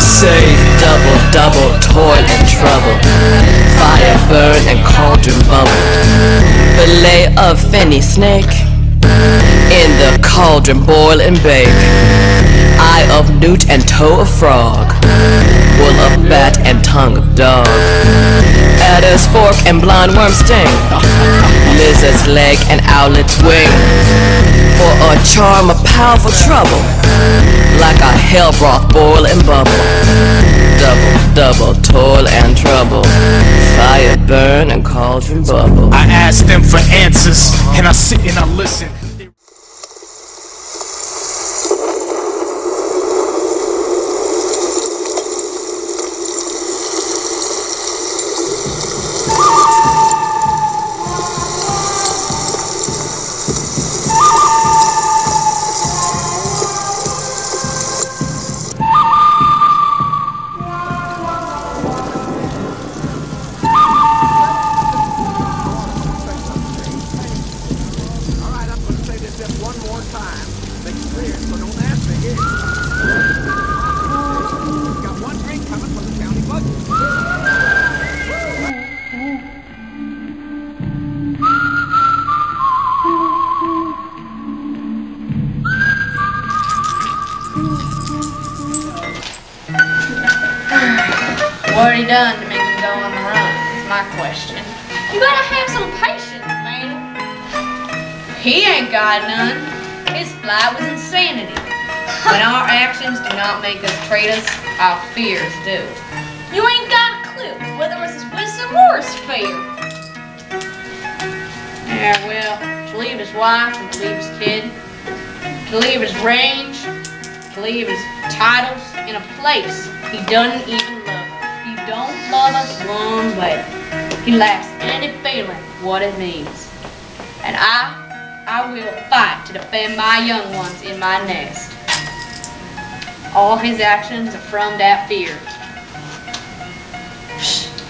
say double, double, toil and trouble. Fire burn and cauldron bubble. Fillet of fenny snake in the cauldron boil and bake. Eye of newt and toe of frog. Wool of bat and tongue of dog. Adder's fork and blind worm sting. Lizard's leg and owlet's wing. For a charm of powerful trouble. Like a hell broth boil and bubble. Double, double, toil and trouble. Fire burn and cauldron bubble. I ask them for answers, and I sit and I listen. What he done to make him go on the run is my question. You gotta have some patience, man. He ain't got none. His flight was insanity. When our actions do not make us traitors, our fears do. You ain't got a clue whether it's his wisdom or his fear. Yeah, well, to leave his wife and to leave his kid, to leave his range, to leave his titles in a place he doesn't even love. He don't love us one bit. He lacks any feeling what it means. And I will fight to defend my young ones in my nest. All his actions are from that fear.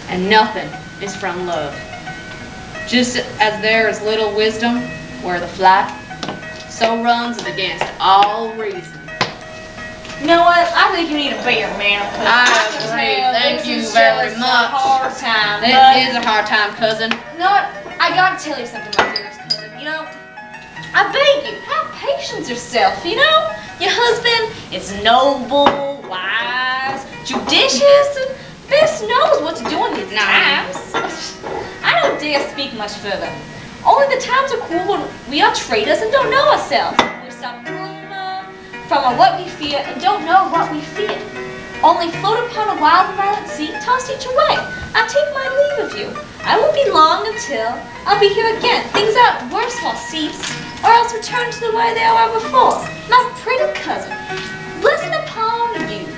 And nothing is from love. Just as there is little wisdom where the flight, so runs it against all reason. You know what? I think you need a beer, man. I agree. Thank you very much. It's a hard time. It is a hard time, cousin. You know what? I gotta tell you something, my dearest cousin. You know, I beg you, have patience yourself, you know? Your husband is noble, wise, judicious, and best knows what to do in these times. I don't dare speak much further. Only the times are cool when we are traitors and don't know ourselves. We suffer from what we fear and don't know what we fear. Only float upon a wild and violent sea, tossed each away. I take my leave of you. I won't be long until I'll be here again. Things out worse will cease, or else return to the way they were before. My pretty cousin, blessing upon you.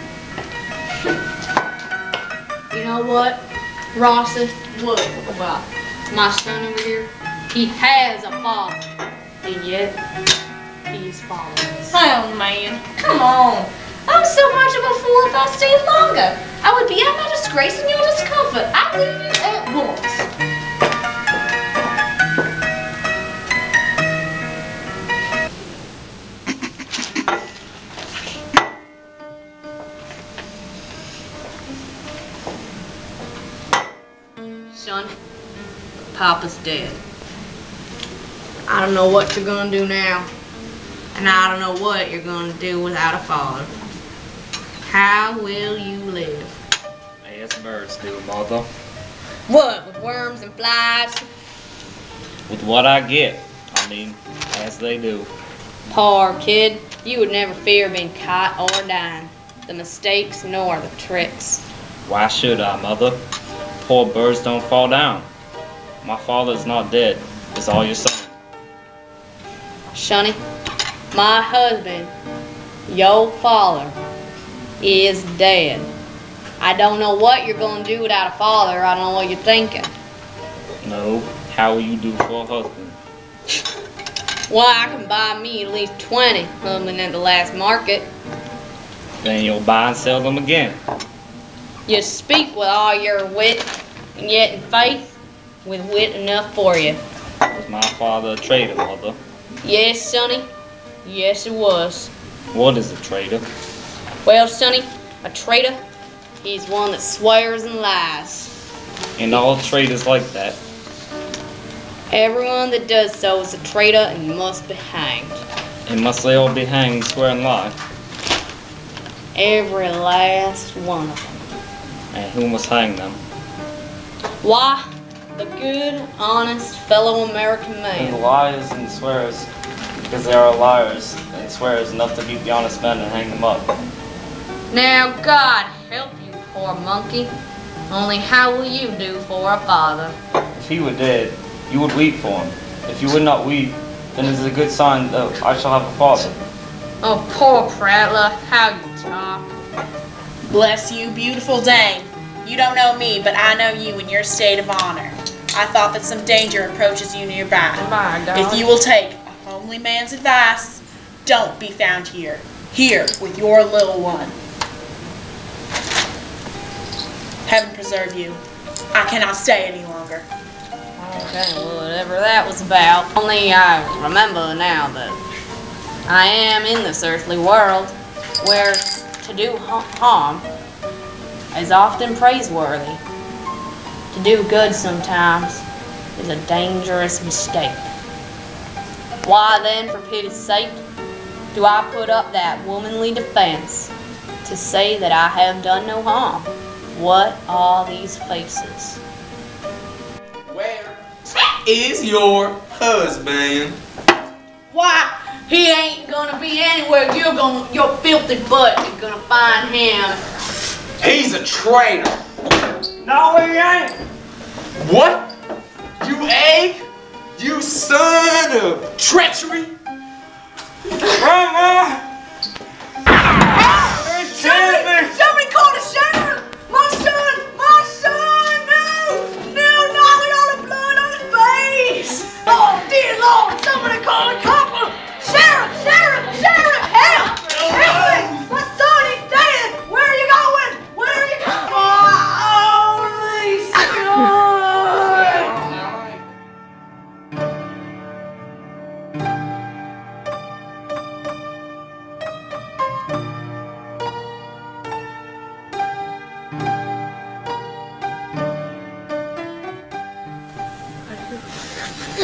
You know what, Rossi? What about my son over here? He has a father, and yet he's fatherless. Oh man, come on. I'm so much of a fool if I stayed longer. I would be at my disgrace and your discomfort. I leave you at once. Son, Papa's dead. I don't know what you're gonna do now. And I don't know what you're going to do without a father. How will you live? As birds do, Mother. What, with worms and flies? With what I get. I mean, as they do. Poor kid, you would never fear being caught or dying. The mistakes nor the tricks. Why should I, Mother? Poor birds don't fall down. My father's not dead. It's all your son. Shunny, my husband, your father, is dead. I don't know what you're going to do without a father. I don't know what you're thinking. No, how will you do for a husband? Why, I can buy me at least 20 of them at the last market. Then you'll buy and sell them again. You speak with all your wit, and yet in faith, with wit enough for you. Was my father a traitor, Mother? Yes, Sonny. Yes, it was. What is a traitor? Well, Sonny, a traitor He's one that swears and lies. And all traitors like that. Everyone that does so is a traitor and must be hanged. And must they all be hanged, swear and lie? Every last one of them. And who must hang them? Why, the good, honest fellow American And man. liars and swears, because they are liars and swears enough to beat the honest men and hang them up. Now, God help you, poor monkey. Only how will you do for a father? If he were dead, you would weep for him. If you would not weep, then it is a good sign that I shall have a father. Oh, poor prattler, how you talk. Bless you, beautiful dame. You don't know me, but I know you in your state of honor. I thought that some danger approaches you nearby. My God. If you will take a homely man's advice, don't be found here. Here with your little one. Heaven preserve you. I cannot stay any longer. Okay, well, whatever that was about. Only I remember now that I am in this earthly world where to do harm is often praiseworthy. To do good sometimes is a dangerous mistake. Why then, for pity's sake, do I put up that womanly defense to say that I have done no harm? What are these faces? Where is your husband? Why? He ain't gonna be anywhere. Your filthy butt is gonna find him. He's a traitor. No, he ain't. What? You egg? You son of treachery? Somebody call the sheriff! My son, no! No, not with all the blood on his face! Oh, dear Lord, somebody call a copper! Sheriff, help! Help me! My son is dead! Where are you going? Oh, only son!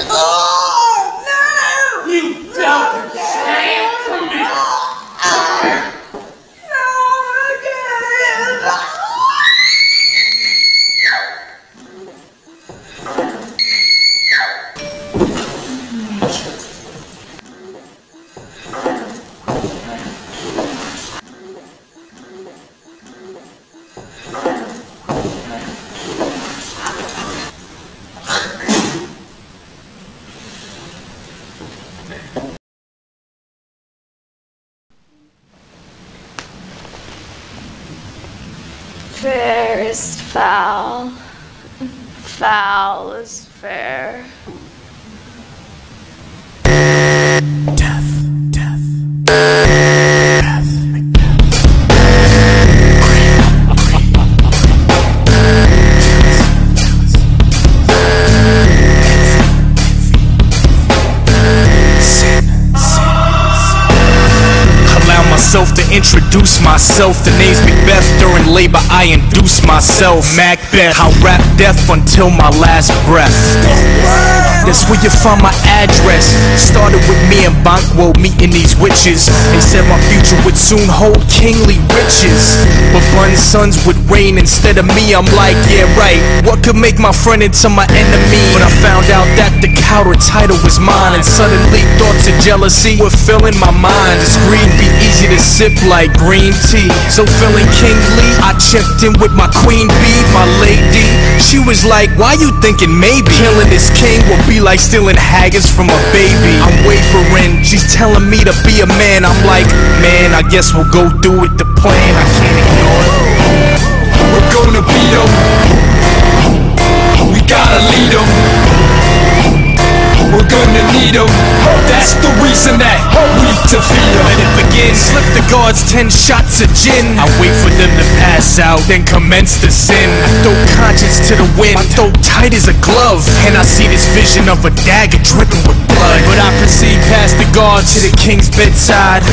Oh, no! You don't stand for me! Fair is foul, foul is fair. To introduce myself, the name's Macbeth. During labor I induce myself. Macbeth, I rap death until my last breath. That's where you find my address. Started with me and Banquo meeting these witches. They said my future would soon hold kingly riches, but Bun's sons would reign instead of me. I'm like, yeah right, what could make my friend into my enemy? When I found out that the Cowboy title was mine, and suddenly thoughts of jealousy were filling my mind. This greed be easy to sip like green tea. So feeling kingly, I checked in with my queen bee, my lady. She was like, why you thinking maybe killing this king will be like stealing haggis from a baby? I'm wavering, she's telling me to be a man. I'm like, man, I guess we'll go through with the plan. I can't ignore it. We're gonna beat 'em. We gotta lead 'em. We're gonna need 'em. That's the reason that we defeat 'em. Let it begin. Slip the guards 10 shots of gin. I wait for them to pass out, then commence the sin. I throw conscience to the wind, my throat tight as a glove, and I see this vision of a dagger dripping with blood. But I proceed past the guards to the king's bedside.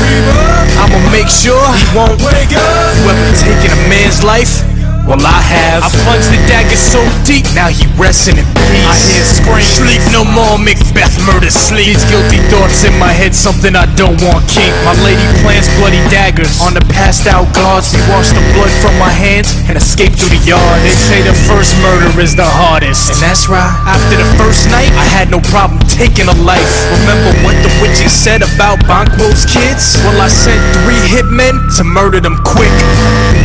I'ma make sure he won't wake up. Whoever taking a man's life Well, I have. I plunged the dagger so deep, now he resting in peace. I hear screams, sleep no more, Macbeth murder sleep. These guilty thoughts in my head, something I don't want keep. My lady plants bloody daggers on the passed out guards. We wash the blood from my hands and escape through the yard. They say the first murder is the hardest, and that's right. After the first night, I had no problem taking a life. Remember what the witches said about Banquo's kids? Well, I sent 3 hitmen to murder them quick.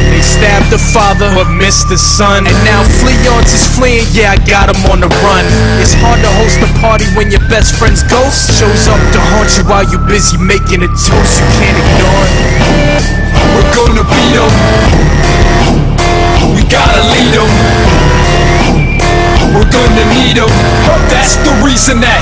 They stabbed the father, but missed the son. And now Fleon's is fleeing, yeah, I got him on the run. It's hard to host a party when your best friend's ghost shows up to haunt you while you're busy making a toast you can't ignore. We're gonna beat 'em. We gotta lead 'em. We're gonna need 'em. That's the reason that